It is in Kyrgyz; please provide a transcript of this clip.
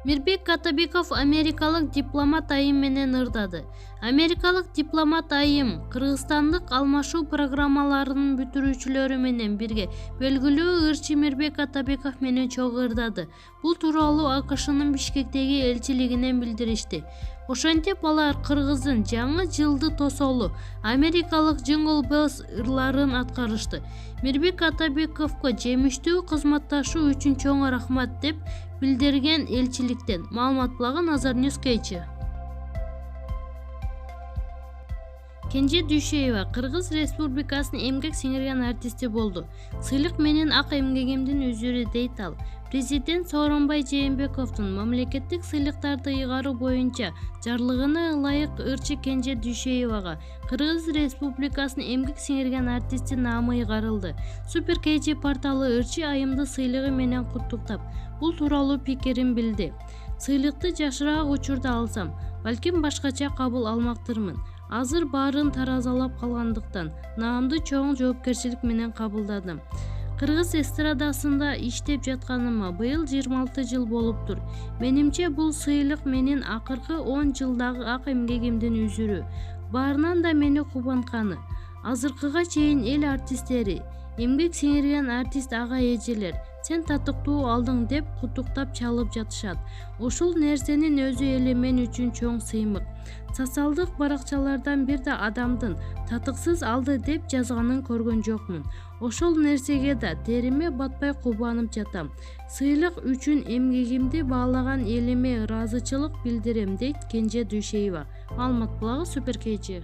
Мирбек Атабеков америкалык дипломат айым менен ырдады. Америкалык дипломат айым кыргызстандык алмашуу программаларынын бүтүрүүчүлөрү менен бирге белгилүү ырчы Мирбек Атабеков менен чогуу ырдады. Бул тууралуу АКШнын Бишкектеги элчилигинен билдиришти. Ошентип алар кыргыздын жаңы жылды тосолу америкалык Jingle Bells ырларын аткарышты. Мирбек Атабековго жемиштүү кызматташуу үчүн чоң рахмат деп билдирген элчиликтен. Маалымат булагы Nazar News Kg. Кенже Дүйшеева Кыргыз Республикасынын эмгек сиңирген артисти болду. Сыйлык менин ак эмгегимдин үзүрү дейт ал. Президент Сооронбай Жээнбековдун мамлекеттик сыйлыктарды ыйгаруу боюнча жарлыгына ылайык ырчы Кенже Дүйшеевага Кыргыз Республикасынын эмгек сиңирген артисти наамы ыйгарылды. Супер Kg порталы ырчы айымды сыйлыгы менен куттуктап, бул тууралуу пикирин билди. Сыйлыкты жашыраак учурда алсам, балким башкача кабыл алмактырмын. Азыр баарын таразалап калгандыктан наамды чоң жоопкерчилик менен кабылдадым. Кыргыз эстрадасында иштеп жатканыма быйыл 26 жыл болуптур. Менимче бул сыйлык менин акыркы 10 жылдагы ак эмгегимдин үзүрү. Баарынан да мени кубантканы. Азыркыга чейин эл артисттери, эмгек сиңирген артист ага эжелер, сен татыктуу алдың деп куттуктап чалып жатышат. Ушул нерсенин өзү эле мен үчүн чоң сыймык. Социалдык баракчалардан бир да адамдын татыксыз алды деп жазганын көргөн жокмун. Ошол нерсеге да териме батпай кубанып жатам. Сыйлык үчүн эмгегимди баалаган элиме ыраазычылык билдирем дейт Кенже Дүйшеева. Маалымат булагы Супер Kg.